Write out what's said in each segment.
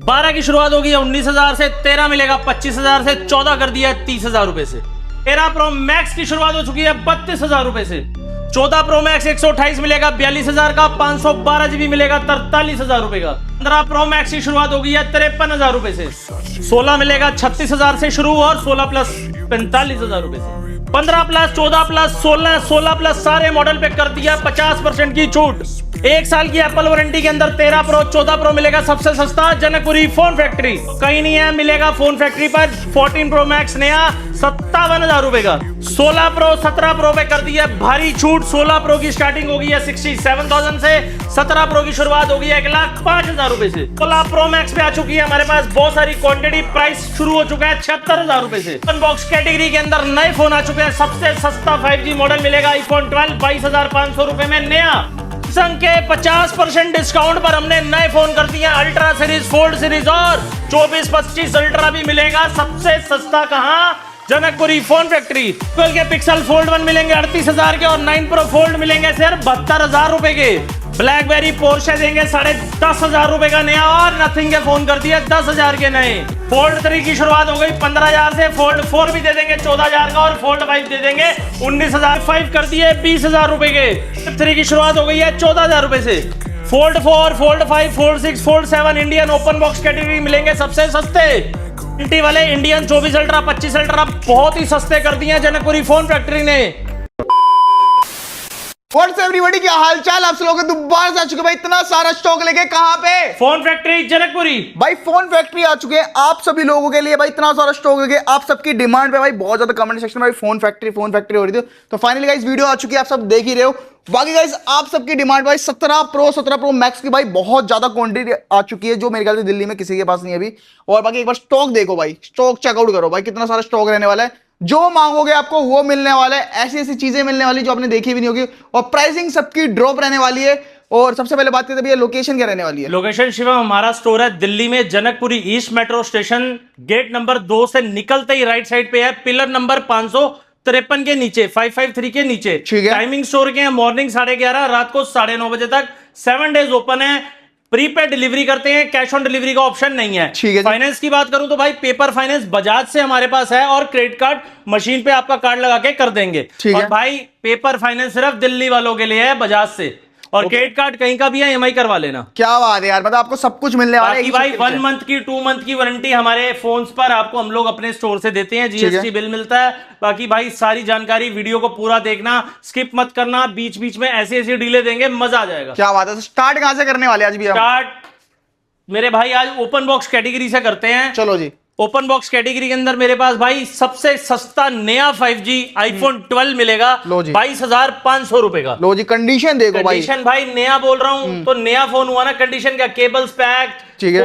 12 की शुरुआत होगी 19,000 से, 13 मिलेगा 25,000 से, 14 कर दिया 30,000 रुपए से। 13 प्रो मैक्स की शुरुआत हो चुकी है 32,000 रुपए से। 14 प्रो मैक्स 128 मिलेगा 42,000 का, 512 जीबी मिलेगा 43,000 रुपए का। 15 प्रो मैक्स की शुरुआत होगी है 53,000 रुपए से। 16 मिलेगा 36,000 से शुरू और 16 प्लस 45,000 रुपए से। 15 प्लस 14 प्लस 16 प्लस सारे मॉडल पे कर दिया 50% की छूट। 1 साल की एप्पल वारंटी के अंदर 13 प्रो 14 प्रो मिलेगा सबसे सस्ता जनकपुरी फोन फैक्ट्री। कहीं नहीं है, मिलेगा फोन फैक्ट्री पर। 14 प्रो मैक्स नया 57,000 रुपए का। 16 प्रो 17 प्रो पे कर दिया भारी छूट। 16 प्रो की स्टार्टिंग होगी है 67,000 से, 17 प्रो की शुरुआत होगी 1,05,000 रुपए से। 16 प्रो मैक्स पे आ चुकी है हमारे पास बहुत सारी क्वांटिटी, प्राइस शुरू हो चुका है 76,000 रुपए से। अनबॉक्स कैटेगरी के अंदर नए फोन आ चुके हैं। सबसे सस्ता 5G मॉडल मिलेगा आईफोन 12 22,500 रुपए में नया। सैमसंग के 50% डिस्काउंट पर हमने नए फोन कर दिए अल्ट्रा सीरीज, फोल्ड सीरीज और 24-25 अल्ट्रा भी मिलेगा सबसे सस्ता। कहां? Janakpuri phone factory. एप्पल के पिक्सल फोल्ड 1 मिलेंगे 38,000 के और 9 प्रो फोल्ड मिलेंगे सिर्फ 72,000 रुपए के। ब्लैकबेरी पोर्शे देंगे 10,500 रुपए का नया और नथिंग के फोन कर दिए 10,000 के नए। फोल्ड 3 की शुरुआत हो गई 15,000 से, फोल्ड 4 भी दे देंगे 14,000 का और फोल्ड 5 दे देंगे 19,000। 5 कर दिए 20,000 रुपए के। 3 की शुरुआत हो गई है 14,000 रुपए से। Fold 4, fold 5, fold 6, fold 7 Indian open box category मिलेंगे सबसे सस्ते। इंटी वाले इंडियन 24 अल्ट्रा 25 अल्ट्रा बहुत ही सस्ते कर दिए जनकपुरी फोन फैक्ट्री ने। व्हाट्स एवरीबॉडी, क्या हाल चाल? आप सब लोग दोबारा से आ चुके भाई इतना सारा स्टॉक लेके। कहां पे? Phone factory Janakpuri. भाई फोन फैक्ट्री आ चुके हैं आप सभी लोगों के लिए भाई इतना सारा स्टॉक लेके। आप सबकी डिमांड पे भाई बहुत ज्यादा कमेंट सेक्शन में भाई फोन फैक्ट्री हो रही थी, तो फाइनली गाइस वीडियो आ चुकी है, आप सब देख ही रहे हो। बाकी गाइस आप सबकी डिमांड भाई 17 प्रो मैक्स की भाई बहुत ज्यादा क्वांटिटी आ चुकी है, जो मेरे ख्याल से दिल्ली में किसी के पास नहीं है अभी। और बाकी एक बार स्टॉक देखो भाई, स्टॉक चेकआउट करो भाई, कितना सारा स्टॉक रहने वाला है। जो मांगोगे आपको वो मिलने वाला है। ऐसी ऐसी चीजें मिलने वाली जो आपने देखी भी नहीं होगी, और प्राइसिंग सबकी ड्रॉप रहने वाली है। और सबसे पहले बात करते हैं लोकेशन क्या रहने वाली है। लोकेशन शिवम हमारा स्टोर है दिल्ली में Janakpuri east metro station, gate number 2 से निकलते ही राइट साइड पे है, पिलर नंबर 553 के नीचे, 553 के नीचे। टाइमिंग स्टोर के हैं मॉर्निंग 11:30 रात को 9:30 बजे तक। 7 डेज ओपन है। प्रीपेड डिलीवरी करते हैं, कैश ऑन डिलीवरी का ऑप्शन नहीं है। फाइनेंस की बात करूं तो भाई पेपर फाइनेंस बजाज से हमारे पास है और क्रेडिट कार्ड मशीन पे आपका कार्ड लगा के कर देंगे। और भाई पेपर फाइनेंस सिर्फ दिल्ली वालों के लिए है बजाज से, और क्रेडिट कार्ड कहीं का भी है EMI करवा लेना। क्या बात है यार, मतलब आपको सब कुछ मिलने वाला है। भाई 1 मंथ की 2 मंथ की वारंटी हमारे फोन्स पर आपको हम लोग अपने स्टोर से देते हैं, GST बिल मिलता है। बाकी भाई सारी जानकारी वीडियो को पूरा देखना, स्किप मत करना, बीच बीच में ऐसी ऐसी डीले देंगे, मजा आ जाएगा। क्या बात है। स्टार्ट कहां से करने वाले आज भी? स्टार्ट मेरे भाई आज ओपन बॉक्स कैटेगरी से करते हैं। चलो जी। ओपन बॉक्स कैटेगरी के अंदर मेरे पास भाई सबसे सस्ता नया 5G आईफोन 12 मिलेगा 22,500 रुपए का। लो जी, कंडीशन देखो भाई। कंडीशन भाई नया बोल रहा हूं तो नया फोन हुआ ना, कंडीशन क्या, cables pack,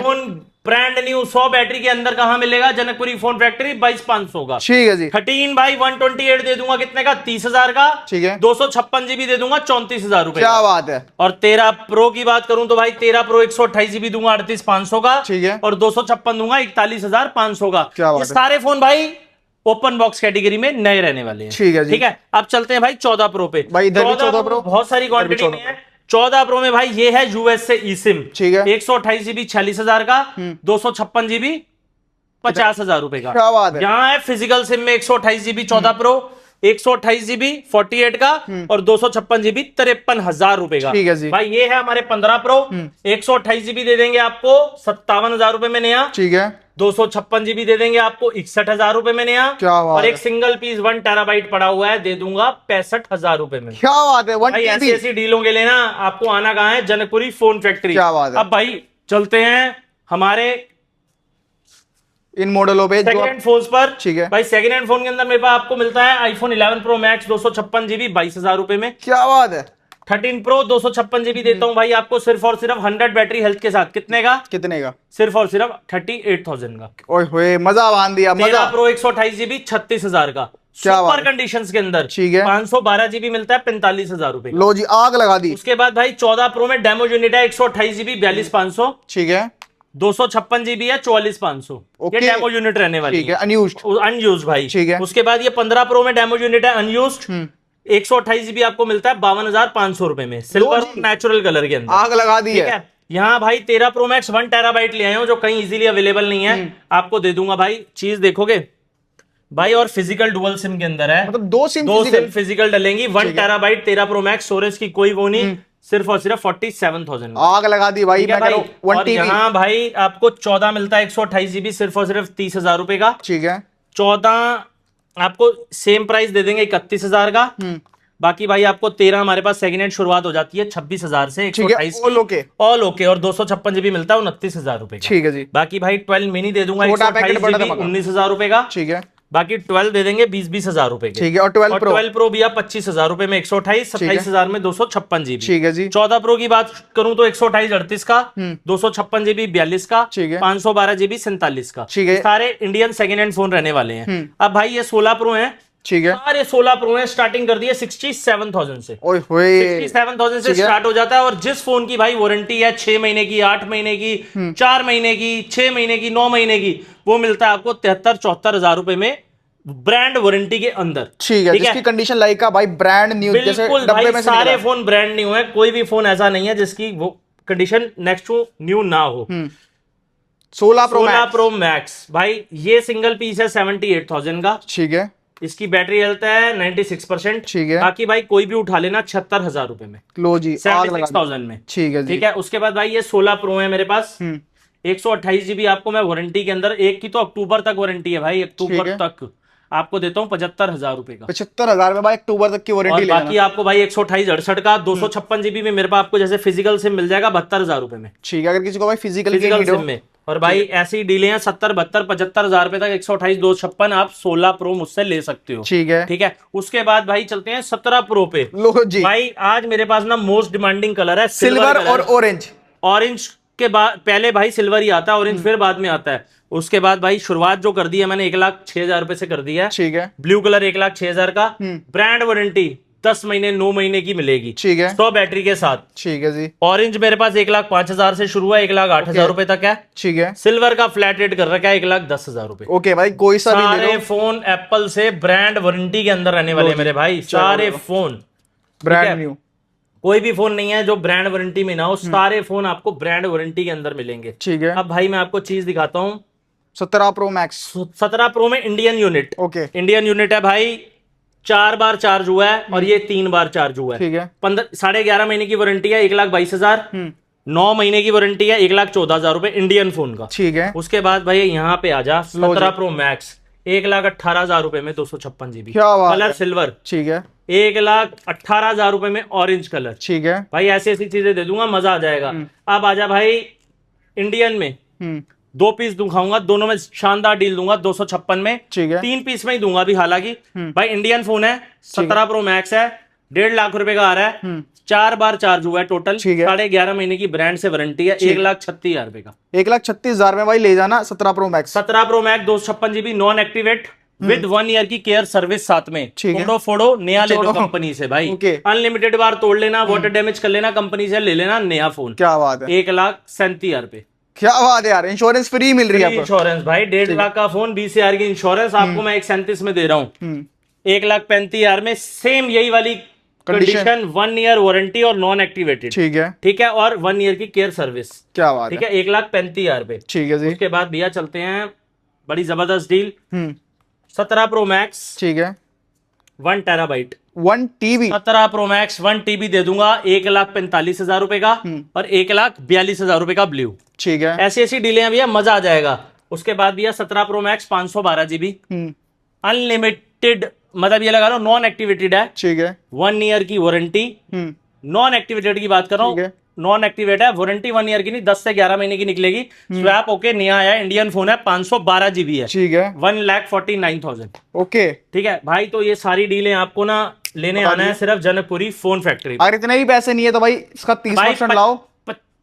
phone brand new, 100 battery के अंदर। कहां मिलेगा? जनकपुरी फोन फैक्ट्री 22,500 का। ठीक है जी। 13 भाई 128 दे दूंगा कितने का? 30,000 का। ठीक है। 256 जीबी दे दूंगा 34,000 रुपए। क्या बात है। और 13 प्रो की बात करूं तो भाई 13 प्रो 128 जीबी दूंगा 38,500 का। ठीक है। और 256 दूंगा 41,500 का। ये सारे फोन भाई ओपन बॉक्स कैटेगरी में नए रहने वाले हैं। ठीक है जी। ठीक है, अब चलते हैं भाई 14 प्रो पे। भाई इधर भी 14 प्रो बहुत सारी क्वांटिटी में है। 14 प्रो में भाई ये है यूएस से eSIM। ठीक है। 128 जीबी 46,000 का, 256 जीबी 50,000 रुपए का। क्या बात है। यहाँ है फिजिकल सिम में 128 जीबी 14 प्रो, 128 जीबी 48 का और 256 जीबी 53,000 रुपए का। ठीक है जी। भाई ये है हमारे 15 प्रो, 128 जीबी दे देंगे आपको 57,000 रुपए में नया। ठीक है। 256 जीबी दे देंगे आपको 61,000 रुपए में नया। क्या बात और एक है। सिंगल पीस 1 टेराबाइट पड़ा हुआ है, दे दूंगा 65,000 रुपए में। क्या बात है। भाई ऐसी ऐसी डीलों के लिए ना आपको आना कहाँ है? Janakpuri phone factory. क्या बात है। अब भाई चलते हैं हमारे इन मॉडलों पे सेकंड हैंड फोन्स पर। ठीक है भाई सेकंड हैंड फोन के अंदर मेरे पास आपको मिलता है आईफोन 11 प्रो मैक्स 256 जीबी 22,000 रुपए में। क्या बात है। 13 प्रो 256 जीबी देता हूं भाई आपको सिर्फ और सिर्फ 100 बैटरी हेल्थ के साथ। कितने का? कितने का? सिर्फ और सिर्फ 38,000 का। ओए होए, मजा बांध दिया। 13 प्रो 128 जीबी 36,000 का सुपर कंडीशंस के अंदर। ठीक है। 512 जीबी मिलता है 45,000 रुपए। लो जी, आग लगा दी। उसके बाद भाई 14 प्रो में डेमो यूनिट है 128 जीबी 42,500। ठीक है। 256 जीबी है 44,500। ये डेमो यूनिट रहने वाली ठीक है। अनयूज्ड भाई। ठीक है। उसके बाद ये 15 प्रो में डेमो यूनिट है अनयूज्ड, 128 जीबी आपको मिलता है 52,500 रुपए में, सिल्वर नेचुरल कलर के अंदर। आग लगा दी है। यहाँ भाई 13 प्रो मैक्स 1 टेराबाइट ले आए हो जो कहीं इजीली अवेलेबल नहीं है, आपको दे दूंगा भाई। चीज देखोगे भाई, और फिजिकल डुअल सिम के अंदर है, मतलब दो सिम फिजिकल डलेंगी। 1 टेराबाइट 13 प्रो मैक्स, स्टोरेज की कोई वो नहीं, सिर्फ और सिर्फ 47,000। आग लगा दी भाई, मैं कह रहा हूं 1 और यहाँ भाई आपको 14 मिलता है 128 जीबी, सिर्फ और सिर्फ 30,000 रुपए का। ठीक है, 14 आपको सेम प्राइस दे देंगे 31,000 का। बाकी भाई आपको 13 हमारे पास सेकंड हैंड शुरुआत हो जाती है 26,000 से 128 ऑल ओके, और 256 जीबी मिलता है 29,000 रुपए का। ठीक है जी। बाकी भाई 12 मिनी दे दूंगा 19,000 रुपए का। ठीक है, बाकी 12 दे देंगे 20,000 रुपए के। ठीक है, और 12 प्रो भी आप 25,000 रुपए में 128, 27,000 में 256 जीबी। ठीक है जी। 14 प्रो की बात करूं तो 128 38 का, 256 जीबी 42 का, 512 जीबी 47 का। सारे इंडियन सेकंड हैंड फोन रहने वाले हैं। अब भाई ये 16 प्रो है, ठीक है, सारे 16 प्रो है, स्टार्टिंग कर दी है 67,000 से। 67,000 से स्टार्ट हो जाता है। और जिस फोन की भाई वारंटी है 6 महीने की, 8 महीने की, 4 महीने की, 6 महीने की, 9 महीने की, वो मिलता है आपको 73-74,000 रुपए में ब्रांड वारंटी के अंदर। ठीक है, जिसकी कंडीशन लाइक का भाई ब्रांड न्यू, जैसे डब्बे में सारे फोन ब्रांड न्यू है, कोई भी फोन ऐसा नहीं है जिसकी वो कंडीशन नेक्स्ट टू न्यू ना हो। 16 प्रो मैक्स भाई ये सिंगल पीस है 78,000 का। ठीक है, इसकी बैटरी हेल्थ है 96%। ठीक है, बाकी भाई कोई भी उठा लेना 76,000 रुपए में, लो जी 76,000 में। ठीक है, ठीक है। उसके बाद भाई ये 16 प्रो है मेरे पास, 128 जीबी आपको मैं वारंटी के अंदर, एक की तो अक्टूबर तक वारंटी है भाई, अक्टूबर तक आपको देता हूँ 75,000 रुपए का। 75,000 में भाई अक्टूबर तक की वारंटी। बाकी आपको भाई 128 68 का 256 जीबी में मेरे पास आपको जैसे फिजिकल सिम मिल जाएगा 72,000 रुपए में। ठीक है, अगर किसी को भाई फिजिकल सिम में। और भाई ऐसी डीलें हैं 70 72 75,000 रुपए तक 128 256 आप 16 प्रो मुझसे ले सकते हो। ठीक है, ठीक है। उसके बाद भाई चलते हैं 17 प्रो पे। लो जी भाई आज मेरे पास ना मोस्ट डिमांडिंग कलर है सिल्वर और ऑरेंज। ऑरेंज के बाद पहले भाई सिल्वर ही आता है, ऑरेंज फिर बाद में आता है। उसके बाद भाई शुरुआत जो कर दी है मैंने 1,06,000 रुपए से कर दी है। ठीक है, ब्लू कलर 1,06,000 का, ब्रांड वारंटी 10 महीने 9 महीने की मिलेगी। ठीक है, 100 बैटरी के साथ। ठीक है जी। ऑरेंज मेरे पास 1,05,000 से शुरू है, 1,08,000 रुपए तक है। ठीक है, सिल्वर का फ्लैट रेट कर रखा है 1,10,000 रुपए। ओके भाई, कोई सा भी ले लो। सारे फोन एप्पल से ब्रांड वारंटी के अंदर रहने वाले मेरे भाई, सारे फोन ब्रांड न्यू। कोई भी फोन नहीं है जो ब्रांड वारंटी में ना हो, सारे फोन आपको ब्रांड वारंटी के अंदर मिलेंगे। ठीक है, अब भाई मैं आपको चीज दिखाता हूँ। 17 प्रो मैक्स। 17 प्रो में Indian unit, okay, Indian unit है भाई, 4 बार चार्ज हुआ है और ये 3 बार चार्ज हुआ है। ठीक है, 11.5 महीने की वारंटी है 1,22,000। 9 महीने की वारंटी है 1,14,000 रुपए इंडियन फोन का। ठीक है। उसके बाद भाई यहाँ पे आ जा 17 प्रो मैक्स 1,18,000 रुपए में 256 जीबी कलर सिल्वर। ठीक है, 1,18,000 रुपए में ऑरेंज कलर। ठीक है भाई ऐसी ऐसी चीजें दे दूंगा, मजा आ जाएगा। अब आजा भाई इंडियन में 2 पीस दिखाऊंगा, दोनों में शानदार डील दूंगा 256 में। ठीक है, 3 पीस में ही दूंगा अभी हालांकि। भाई इंडियन फोन है, 17 प्रो मैक्स है, 1.5 लाख रुपए का आ रहा है, 4 बार चार्ज हुआ है टोटल, 11.5 महीने की ब्रांड से वारंटी है, 1,36,000 रुपए का। 1,36,000 में भाई ले जाना 17 pro max. 17 pro max 256 GB non activate with 1 year की केयर सर्विस साथ में। फोटो फोड़ो नया ले लो कंपनी से भाई, अनलिमिटेड बार तोड़ लेना, वाटर डैमेज कर लेना, कंपनी से ले लेना नया फोन। क्या बात है, 1,37,000 रुपए। क्या बात है यार, इंश्योरेंस फ्री मिल रही है। इंश्योरेंस भाई 1.5 लाख का फोन 20,000 की इंश्योरेंस आपको मैं 1,37,000 में दे रहा हूँ। 1,35,000 में सेम यही वाली कंडीशन, 1 ईयर वारंटी और नॉन एक्टिवेटेड। ठीक है, ठीक है, और 1 ईयर की केयर सर्विस। क्या बात ठीक है, 1,35,000 रुपए। ठीक है जी। उसके बाद भैया चलते हैं बड़ी जबरदस्त डील, 17 प्रो मैक्स। ठीक है, 1 terabyte 1 TB। 17 pro max 1 TB दे दूंगा 1,45,000 रुपए का और 1,42,000 रुपए का ब्लू। ठीक है, ऐसी ऐसी डीलें भैया, मजा आ जाएगा। उसके बाद भैया 17 प्रो मैक्स 512 जीबी अनलिमिटेड, मतलब ये लगा लो नॉन एक्टिवेटेड है। ठीक है, 1 ईयर की वारंटी। नॉन एक्टिवेटेड की बात कर रहा हूँ, नॉन एक्टिवेट है, वारंटी 1 ईयर की नहीं, 10 से 11 महीने की निकलेगी। स्वैप ओके, नया आया, इंडियन फोन है, 512 जीबी है। ठीक है, 1,49,000। ओके, ठीक है भाई, तो ये सारी डीलें आपको ना लेने आना है सिर्फ जनकपुरी फोन फैक्ट्री। अगर इतने भी पैसे नहीं है तो भाई इसका 30% लाओ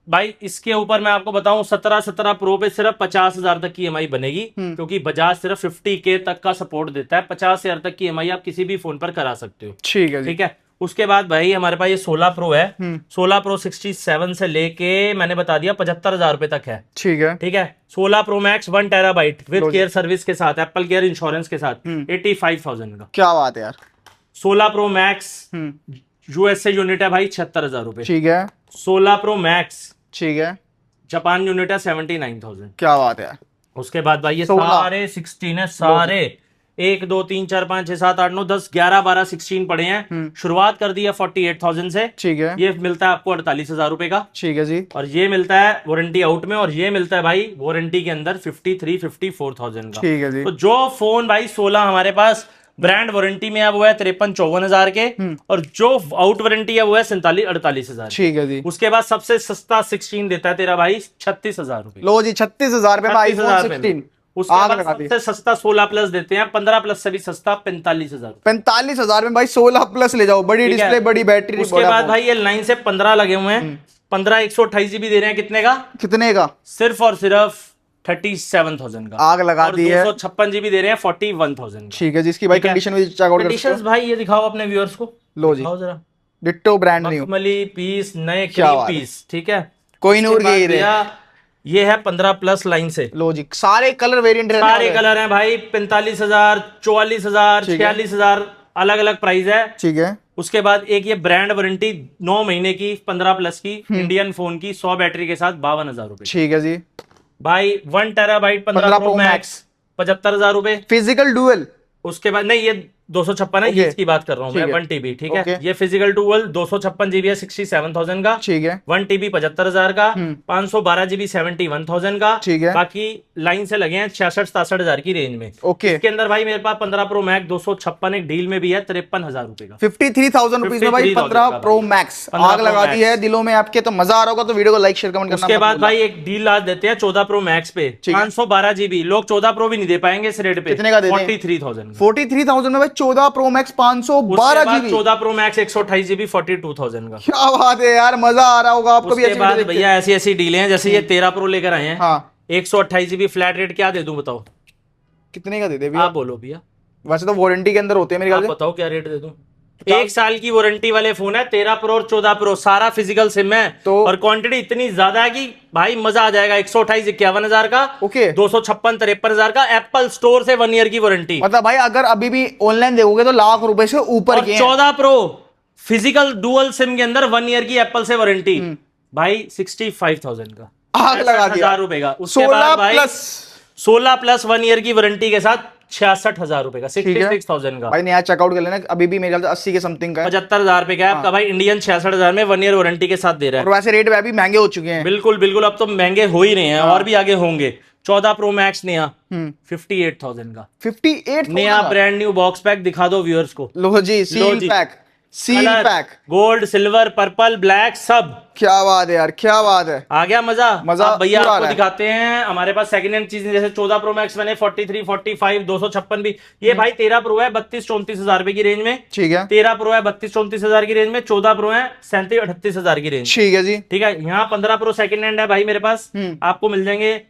भाई। इसके ऊपर मैं आपको बताऊं 17 प्रो पे सिर्फ 50,000 तक की EMI बनेगी, क्योंकि बजाज सिर्फ 50K तक का सपोर्ट देता है। 50,000 तक की EMI आप किसी भी फोन पर करा सकते हो। ठीक है, ठीक है। उसके बाद भाई हमारे पास ये 16 प्रो है, 16 प्रो 67 से लेके मैंने बता दिया 75,000 रुपए तक है। ठीक है, ठीक है। 16 pro max 1 terabyte with care service के साथ, एप्पल केयर इंश्योरेंस के साथ, 85,000 का। क्या बात है यार। 16 प्रो मैक्स USA यूनिट है भाई 76,000 रुपए। ठीक है, 16 प्रो मैक्स ठीक है जापान यूनिट है 79,000। क्या बात है यार। उसके बाद भाई ये 16 सारे 16 है सारे, 1 2 3 4 5 6 7 8 9 10 11 12 16 पड़े हैं। शुरुआत कर दी है 48,000 से। ठीक है, ये मिलता है आपको 48,000 रुपए का। ठीक है जी। और ये मिलता है वारंटी आउट में, और ये मिलता है भाई वारंटी के अंदर 53-54,000 का। ठीक है जी। तो जो फोन भाई 16 हमारे पास ब्रांड वारंटी में है वो है 53-54,000 के, और जो आउट वारंटी है वो है 47-48,000। ठीक है जी। उसके बाद सबसे सस्ता 16 देता है तेरा भाई 36,000 रुपए। लो जी 36,000 रुपए में आईफोन 16। उसके आग बाद लगा दी। सबसे सस्ता 16 प्लस देते हैं, 15 प्लस से भी सस्ता 45,000। 45,000 में भाई 16 प्लस ले जाओ, बड़ी ठीक है। डिस्प्ले, बड़ी बैटरी। उसके बाद भाई ये लाइन से 15 लगे हुए हैं। 15 128 जीबी दे रहे हैं, कितने का? कितने का? सिर्फ और सिर्फ 37,000 का। आग लगा दी है। 256 जीबी दे रहे हैं 41,000 का। ठीक है जी। इसकी भाई ठीक है। कंडीशन भी चेक आउट कर सकते कंडीशंस भाई ये दिखाओ अपने व्यूअर्स को। लो जी। दिखाओ जरा। हो। डिट्टो ब्रांड न्यू, मखमली पीस, नए क्या क्रीम बात है। पीस। ठीक है। कोई नूर उसके बाद के ही रहे। भैया ये है 15 प्लस लाइन से। लो जी, सारे कलर वेरिएंट रहने सारे वाले हैं। कलर हैं भाई, 45,000, 44,000, ठीक है। 46,000, अलग अलग प्राइस है। ठीक है। उसके बाद एक ये ब्रांड वारंटी 9 महीने की 15 प्लस की इंडियन फोन की 100 बैटरी के साथ 52,000 रुपए। ठीक है जी। भाई 1 टेराबाइट 15 प्रो मैक्स 75,000 रुपए। Physical dual. उसके बाद नहीं, ये 256 है, Okay. ये इसकी बात कर रहा हूँ मैं। ठीक है। 1 TB। ठीक Okay. है। ये फिजिकल डुअल 256 जीबी है 67,000 का। ठीक है। 1 TB 75,000 का। 512 जीबी 71,000 का। ठीक है। बाकी लाइन से लगे हैं 66-67,000 की रेंज में। ओके। इसके अंदर भाई मेरे पास 15 प्रो मैक्स 256 एक डील में भी है 53,000 रुपए का। 53,000 रुपीज में भाई 53,000 15 का प्रो भाई। मैक्स। 15 आग Pro लगा दी Max। है दिलों में आपके। तो मजा आ रहा होगा तो वीडियो को लाइक शेयर कमेंट करना उसके मत बाद भूलना। भाई एक डील आज देते हैं 14 प्रो मैक्स पे ठीक है। 512 जीबी। लोग 14 प्रो भी नहीं दे पाएंगे इस रेट पे। कितने का दे दें? 43,000। 43,000 में भाई 14 pro max 512 GB. 14 pro max 128 GB 42,000 का। क्या बात है यार, मजा आ रहा होगा आपको भी। उसके ऐसी बाद वीडियो देख के। भैया ऐसी ऐसी डीलें हैं, जैसे ये 13 प्रो लेकर आए हैं। हाँ। 128 जीबी फ्लैट रेट क्या दे दूं बताओ? कितने का दे दे भैया? आप बोलो भैया, वैसे तो वारंटी के अंदर होते हैं मेरे आप ख्याल से। बताओ क्या रेट दे दूं? 1 साल की वारंटी वाले फोन है 13 प्रो और 14 प्रो, सारा फिजिकल सिम है। तो- और क्वांटिटी इतनी ज्यादा है कि भाई मजा आ जाएगा। 128 51,000 का। ओके। 256 53,000 का। एप्पल स्टोर से 1 ईयर की वारंटी। मतलब भाई अगर अभी भी ऑनलाइन देखोगे तो लाख रुपए से ऊपर और के हैं। 14 प्रो फिजिकल डुअल सिम के अंदर 1 ईयर की एप्पल से वारंटी भाई 65,000 का। आग लगा दिया। 60,000 रुपए का। उसके 16 बाद भाई प्लस 16 प्लस 1 ईयर की वारंटी के साथ 66,000 रुपए का। 66,000 का। भाई नया चेकआउट कर लेना। अभी भी मेरे ख्याल से 80 के समथिंग का है। 75,000 रुपए का है आपका भाई। इंडियन 66,000 में 1 ईयर वारंटी के साथ दे रहा है। और वैसे रेट वह भी महंगे हो चुके हैं। बिल्कुल बिल्कुल, अब तो महंगे हो ही रहे हैं और भी आगे होंगे। 14 प्रो मैक्स नया 58,000 का। 58 नया ब्रांड न्यू बॉक्स पैक दिखा दो व्यूअर्स को। लो जी, सील जी। Pack, seal pack. Gold silver purple black सब। क्या बात है यार, क्या बात है। आ गया मजा। मजा अब भैया पूरा आ आपको रहा है। दिखाते हैं हमारे पास सेकंड हैंड चीजें, जैसे 14 प्रो मैक्स मैंने 43 45 256 भी। ये भाई 13 प्रो है 32-34,000 रुपए की रेंज में। ठीक है। 13 प्रो है 32-34,000 की रेंज में। 14 प्रो है 37-38,000 की रेंज। ठीक है जी। ठीक है। यहाँ 15 प्रो सेकंड हैंड है भाई मेरे पास, आपको मिल जाएंगे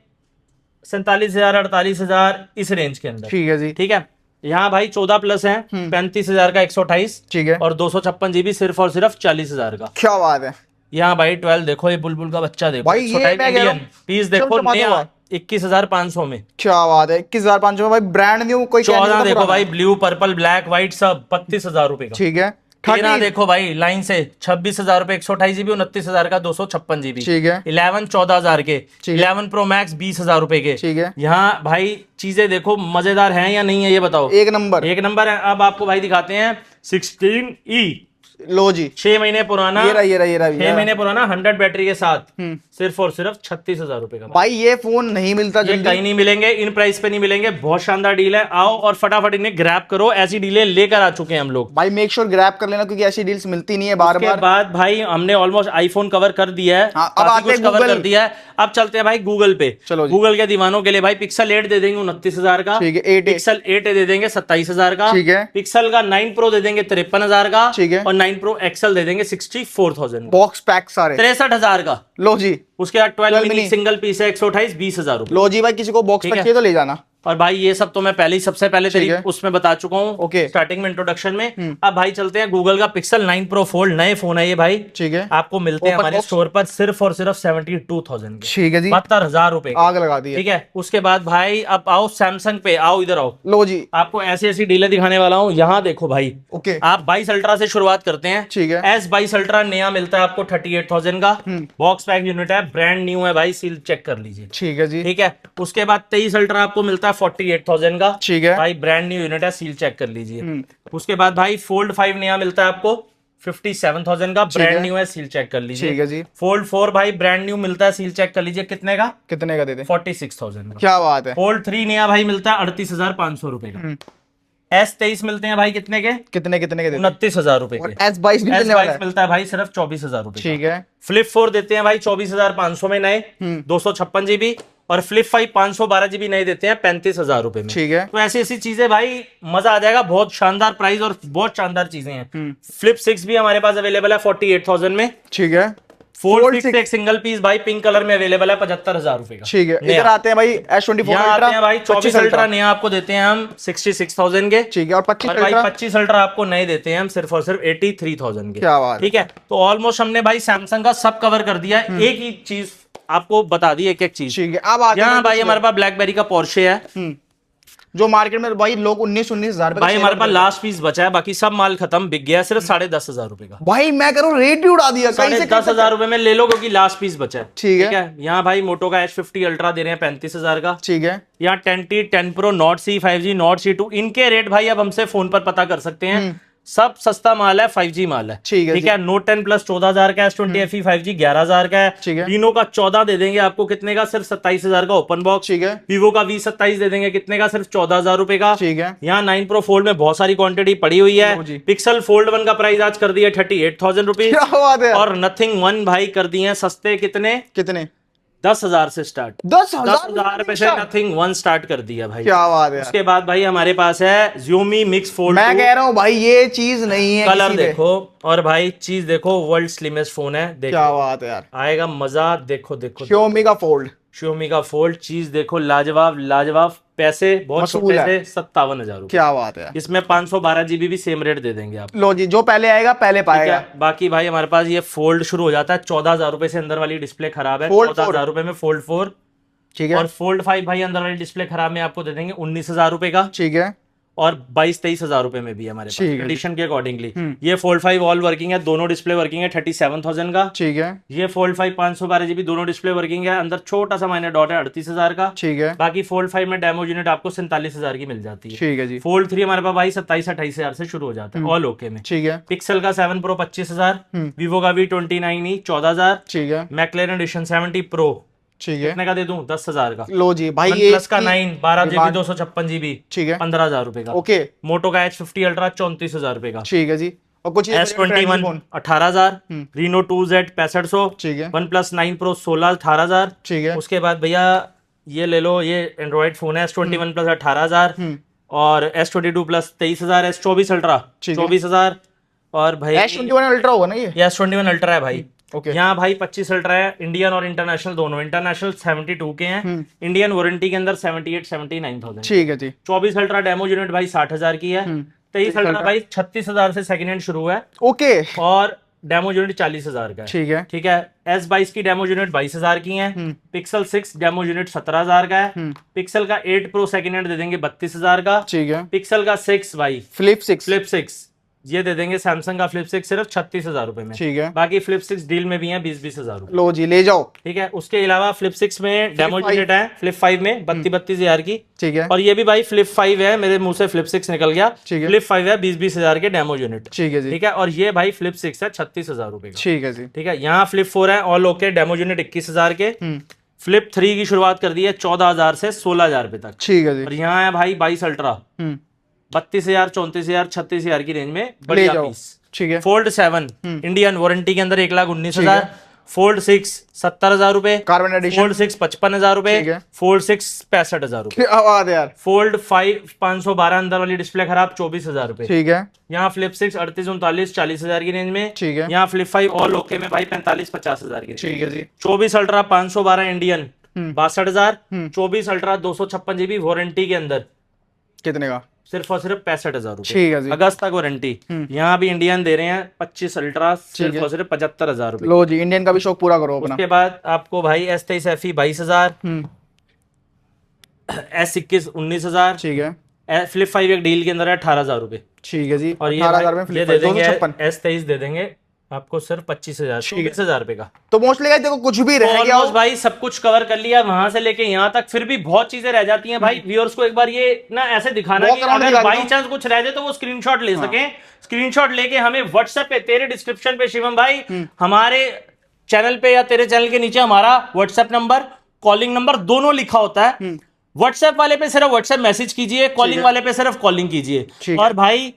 47,000 48,000 इस रेंज के अंदर। ठीक है जी। ठीक है। यहाँ भाई 14 प्लस है 35,000 का 128। ठीक है। और 256 जीबी सिर्फ और सिर्फ 40,000 का। क्या बात है यहाँ भाई 12 देखो, ये बुलबुल का बच्चा देखो। भाई, ये 128 मैं कह रहा इंडियन हूँ, पीस देखो चमचमाता नया हुआ। 21,500 में। क्या बात है। 21,500 में भाई ब्रांड न्यू। कोई कहने 14 का देखो पुराना। भाई, ब्लू पर्पल ब्लैक व्हाइट सब 32,000 रुपए का। ठीक है। 13 देखो भाई लाइन से 26,000 रुपए 128 जीबी 29,000 का 256 जीबी। ठीक है। 11 14,000 के। ठीक है। 11 प्रो मैक्स 20,000 रुपए के। ठीक है। यहाँ भाई चीजें देखो मजेदार हैं या नहीं है ये बताओ। एक नंबर। एक नंबर है। अब आपको भाई दिखाते हैं 16E। लो जी, 6 महीने पुराना। ये रहा ये रहा ये रहा 6 महीने पुराना 100 बैटरी के साथ हम्म। सिर्फ और सिर्फ 36,000 रुपए का। भाई ये फोन नहीं मिलता ये जल्दी। कहीं नहीं मिलेंगे, इन प्राइस पे नहीं मिलेंगे। बहुत शानदार डील है। आओ और फटाफट इन्हें ग्रैब करो। ऐसी डीलें लेकर आ चुके हैं हम लोग। भाई मेक श्योर ग्रैब कर लेना क्योंकि ऐसी डील्स मिलती नहीं है बार उसके बार। बाद भाई हमने ऑलमोस्ट आईफोन कवर कर दिया है। हाँ, अब काफी आते कुछ हैं कवर Google। कर दिया है। अब चलते हैं भाई गूगल पे। चलो जी। गूगल के दीवानों के लिए भाई पिक्सल 8 दे देंगे 29,000 का। ठीक है, 8A। पिक्सल 8 दे देंगे 27,000 का। ठीक है। पिक्सल का 9 प्रो दे देंगे 53,000 का। ठीक है। और 9 प्रो एक्सल दे देंगे 64,000 का। बॉक्स पैक सारे 63,000 का। लो जी। उसके बाद 12 mini। मिनी सिंगल पीस है 128 20,000 रुपए। लो जी भाई, किसी को बॉक्स ठीक पैक है। चाहिए तो ले जाना। और भाई ये सब तो मैं पहले ही सबसे पहले ठीक तेरी है। उसमें बता चुका हूँ ओके। स्टार्टिंग में इंट्रोडक्शन में। अब भाई चलते हैं गूगल का पिक्सल 9 प्रो फोल्ड, नए फोन है ये भाई, ठीक है। आपको मिलते हैं Open हमारे box। स्टोर पर सिर्फ और सिर्फ 72,000 के, ठीक है जी। 72,000 रुपए के। आग लगा दी है। ठीक है, उसके बाद भाई अब आओ सैमसंग पे, आओ इधर आओ, लो जी। आपको ऐसी ऐसी डीलें दिखाने वाला हूँ। यहाँ देखो भाई, ओके। आप 22 अल्ट्रा से शुरुआत करते हैं। ठीक है। S22 अल्ट्रा नया मिलता है आपको 38,000 का, बॉक्स पैक यूनिट है, ब्रांड न्यू है भाई, सील चेक कर लीजिए। ठीक है जी। ठीक है, उसके बाद 23 अल्ट्रा आपको मिलता है 48,000 का, ठीक है। भाई ब्रांड न्यू यूनिट है, सील चेक कर लीजिए। उसके बाद भाई फोल्ड 5 नया मिलता है आपको 57,000 का, ब्रांड न्यू है, सील चेक कर लीजिए। ठीक है जी। फोल्ड 4 भाई ब्रांड न्यू मिलता है, सील चेक कर लीजिए, कितने का? कितने का दे दे? 46,000 का। क्या बात है। फोल्ड 3 नया भाई मिलता है 38,500 रुपए का। S23 मिलते हैं भाई कितने के? कितने कितने के दे दे? 29,000 रुपए और के। S22 भी मिलने वाला S22 है। मिलता है भाई सिर्फ 24,000 रुपए। ठीक है। फ्लिप 4 देते हैं भाई 24,500 में नए, 256 जीबी, और फ्लिप 5 512 जीबी नए देते हैं 35,000 रुपए में। ठीक है। तो ऐसी ऐसी चीजें भाई, मजा आ जाएगा, बहुत शानदार प्राइस और बहुत शानदार चीजें हैं। फ्लिप 6 भी हमारे पास अवेलेबल है 48,000 में। ठीक है। फोल्ड 6 एक सिंगल पीस भाई पिंक कलर में अवेलेबल है 75,000 रुपए का। ठीक है। नया। इधर आते हैं भाई S24 यहाँ आते हैं भाई 24 25 अल्ट्रा नया आपको देते हैं हम 66,000 के। ठीक है। और 25 और भाई अल्ट्रा 25 अल्ट्रा आपको नए देते हैं हम सिर्फ और सिर्फ 83,000 के। क्या बात है। ठीक है, तो ऑलमोस्ट हमने भाई सैमसंग का सब कवर कर दिया है, एक ही चीज आपको बता दी, एक एक चीज। ठीक है। अब आते यहाँ हैं भाई हमारे पास ब्लैकबेरी का पोर्शे है, जो मार्केट में भाई लोग 19,000 भाई हमारे पास लास्ट पीस बचा है, बाकी सब माल खत्म, बिक गया, सिर्फ 10,500 रुपए का। भाई मैं कह रहा हूँ रेट ही उड़ा दिया। कहीं से 10,500 रुपए में ले लो क्योंकि लास्ट पीस बचा है। ठीक है। यहाँ भाई मोटो का H50 अल्ट्रा दे रहे हैं 35,000 का। ठीक है। यहाँ 10T 10 Pro Nord C 5G Nord C2 इनके रेट भाई अब हमसे फोन पर पता कर सकते हैं, सब सस्ता माल है, 5G माल है। ठीक है। ठीक है, Note 10 Plus 14,000 का, S20 FE 5G 11,000 का है। ठीक है। Reno का 14 दे देंगे आपको, कितने का? सिर्फ 27,000 का ओपन बॉक्स। ठीक है। Vivo का V27 दे देंगे, कितने का? सिर्फ 14,000 रुपए का। ठीक है। यहाँ 9 Pro Fold में बहुत सारी क्वांटिटी पड़ी हुई है। लो जी। पिक्सल फोल्ड 1 का प्राइस आज कर दिया 38,000 रुपीज, क्या बात है। और नथिंग 1 भाई कर दिए हैं सस्ते, कितने? कितने? 10,000 से स्टार्ट, 10,000 रुपए से नथिंग 1 स्टार्ट कर दिया भाई। क्या बात है। उसके बाद भाई हमारे पास है Xiaomi Mix Fold मैं 2। कह रहा हूँ भाई ये चीज नहीं है कलर किसी पे। देखो और भाई चीज देखो, वर्ल्ड स्लिमेस्ट फोन है, देखो क्या बात है यार। आएगा मजा। देखो देखो Xiaomi का फोल्ड। Xiaomi का फोल्ड, चीज देखो, लाजवाब लाजवाब। पैसे बहुत वसूल छोटे है। से 57,000 रुपए। क्या बात है यार। इसमें 512 जीबी भी सेम रेट दे देंगे आप। लो जी, जो पहले आएगा पहले ठीक पाएगा। है, बाकी भाई हमारे पास ये फोल्ड शुरू हो जाता है 14,000 रुपए से, अंदर वाली डिस्प्ले खराब है, Fold 14,000 रुपए में फोल्ड 4। ठीक है। और फोल्ड 5 भाई अंदर वाली डिस्प्ले खराब में आपको दे देंगे 19,000 रुपए का, ठीक है। और 22-23,000 रुपए में भी है हमारे पास ठीक है। एडिशन के अकॉर्डिंगली। ये फोल्ड 5 ऑल वर्किंग है, दोनों डिस्प्ले वर्किंग है 37,000 का। ठीक है। ये फोल्ड 5 512 जीबी दोनों डिस्प्ले वर्किंग है, अंदर छोटा सा माइनर डॉट है 38,000 का। ठीक है। बाकी फोल्ड 5 में डेमो यूनिट आपको 47,000 की मिल जाती है। ठीक है जी। फोल्ड 3 हमारे पास भाई 27-28,000 से शुरू हो जाता है ऑल ओके में। ठीक है। पिक्सल का 7 Pro 25,000, वीवो का V29e 14,000, ठीक है। मैक्लेरन एडिशन 70 Pro ठीक है। कितने का दे दूं? 10,000 का। लो जी भाई ये प्लस का 9 12 जीबी 256 जीबी ठीक है। 15,000 रुपए का। ओके। मोटो का H50 अल्ट्रा 34,000 रुपए का। ठीक है जी। और कुछ S21 18,000, Reno 2Z 6500, ठीक है। OnePlus 9 Pro 16 18,000। ठीक है। उसके बाद भैया ये ले लो, ये एंड्रॉइड फोन है S21 Plus 18,000, और S22 Plus 23,000, S24 अल्ट्रा ठीक है। 24,000, और भाई S21 अल्ट्रा होगा ना ये? S21 अल्ट्रा है भाई। ओके। यहाँ भाई 25 अल्ट्रा है, इंडियन और इंटरनेशनल दोनों। इंटरनेशनल 72 के हैं, इंडियन वारंटी के अंदर 78-79,000। ठीक है जी। 24 अल्ट्रा डेमो यूनिट भाई 60,000 की है। 23 अल्ट्रा भाई 36,000 से सेकंड हैंड शुरू है, ओके। और डेमो यूनिट 40,000 का है। ठीक है। ठीक है, S22 की डेमो यूनिट 22,000 की है। पिक्सल 6 डेमो यूनिट 17,000 का है। पिक्सल का 8 Pro सेकंड हैंड दे देंगे 32,000 का। ठीक है। पिक्सल का 6 भाई फ्लिप 6। फ्लिप 6 ये दे देंगे, सैमसंग का फ्लिप 6 सिर्फ 36,000 रुपए में। ठीक है। बाकी फ्लिप 6 डील में भी है 20-20,000 रुपए। लो जी ले जाओ। ठीक है, उसके अलावा फ्लिप 6 में डेमो यूनिट है, फ्लिप 5 में 32,000 की। ठीक है। और ये भी भाई फ्लिप 5 है, मेरे मुंह से फ्लिप 6 निकल गया। ठीक है। फ्लिप 5 है 20-20,000 के डेमो यूनिट। ठीक है जी। ठीक है, और ये भाई फ्लिप 6 है 36,000 रुपए का। ठीक है जी। ठीक है, यहाँ फ्लिप 4 है ऑल ओके, डेमो यूनिट 21,000 के। फ्लिप 3 की शुरुआत कर दी है 14,000 से 16,000 रुपए तक। ठीक है जी। और यहाँ है भाई 22 अल्ट्रा 32,000, 34,000, 36,000 की रेंज में ले बढ़िया जाओ। पीस। ठीक है। फोल्ड 7 इंडियन वारंटी के अंदर 1,19,000। फोल्ड 6 70,000 रुपए। Carbon addition. फोल्ड 6 55,000 रुपए। ठीक है। फोल्ड 6 65,000 रुपए। क्या बात है यार। फोल्ड 5 512 अंदर वाली डिस्प्ले खराब 24,000 रुपए। ठीक है। यहाँ फ्लिप 6 38 39 40,000 की रेंज में। ठीक है। यहाँ फ्लिप 5 ऑल ओके में भाई 45 50,000 की रेंज। ठीक है जी। 24 ultra 512 Indian 62,000, 24 ultra 256 GB warranty के अंदर, कितने का? सिर्फ और सिर्फ 65,000 रुपए, ठीक है जी। अगस्त तक वारंटी। यहाँ भी इंडियन दे रहे हैं 25 अल्ट्रा सिर्फ और सिर्फ 75,000 रुपए। लो जी, इंडियन का भी शौक पूरा करो अपना। उसके बाद आपको भाई S23 FE 22,000, S21 19,000, ठीक है, फ्लिप 5 एक डील के अंदर है 18,000 रुपए। ठीक है जी। और 18,000 में ये फ्लिप दे देंगे 256। S23 दे देंगे आपको सिर्फ 25,000, 24,000 रुपए का। तो मोस्टली गाइस देखो कुछ भी रह गया हो भाई सब कुछ कवर कर लिया वहां से लेके यहाँ तक, फिर भी बहुत चीजें रह जाती हैं भाई। व्यूअर्स को एक बार ये ना ऐसे दिखाना कि अगर बाई चांस कुछ रह जाए तो वो स्क्रीनशॉट ले सकें। स्क्रीनशॉट लेके हमें व्हाट्सएप पे, तेरे डिस्क्रिप्शन पे शिवम भाई हमारे चैनल पे या तेरे चैनल के नीचे हमारा व्हाट्सएप नंबर, कॉलिंग नंबर दोनों लिखा होता है। व्हाट्सएप वाले पे सिर्फ व्हाट्सएप मैसेज कीजिए, कॉलिंग वाले पे सिर्फ कॉलिंग कीजिए। और भाई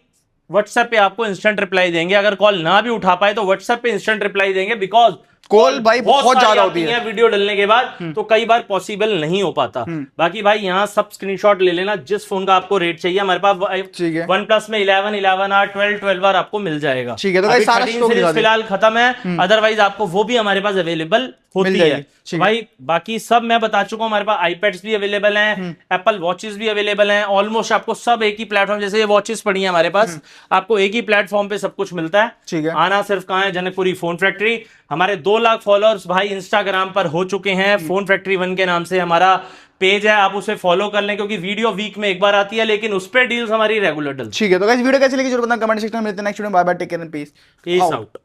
व्हाट्सएप पे आपको इंस्टेंट रिप्लाई देंगे, अगर कॉल ना भी उठा पाए तो व्हाट्सएप पे इंस्टेंट रिप्लाई देंगे, बिकॉज कॉल भाई बहुत ज्यादा होती है वीडियो डलने के बाद, तो कई बार पॉसिबल नहीं हो पाता। बाकी भाई यहाँ सब स्क्रीनशॉट ले लेना, जिस फोन का आपको रेट चाहिए हमारे पास OnePlus में 11, 11R, 12R आपको मिल जाएगा। ठीक है, तो भाई सारा स्टॉक फिलहाल खत्म है, अदरवाइज आपको वो भी हमारे पास अवेलेबल होती है भाई। बाकी सब मैं बता चुका हूँ, हमारे पास आईपैड्स भी अवेलेबल हैं, एप्पल वॉचेस भी अवेलेबल हैं, ऑलमोस्ट आपको सब एक ही प्लेटफॉर्म, जैसे ये वॉचेस पड़ी है हमारे पास, आपको एक ही प्लेटफॉर्म पे सब कुछ मिलता है। ठीक है, आना सिर्फ कहाँ है, जनकपुरी फोन फैक्ट्री। हमारे 2 लाख फॉलोअर्स भाई इंस्टाग्राम पर हो चुके हैं, फोन फैक्ट्री 1 के नाम से हमारा पेज है, आप उसे फॉलो कर लें, क्योंकि वीडियो वीक में एक बार आती है, लेकिन उस पर डील्स हमारी रेगुलर डलती है। ठीक है, तो गाइस वीडियो कैसी लगी जरूर बताना कमेंट सेक्शन में। मिलते हैं नेक्स्ट वीडियो में। Bye bye, take care and peace out.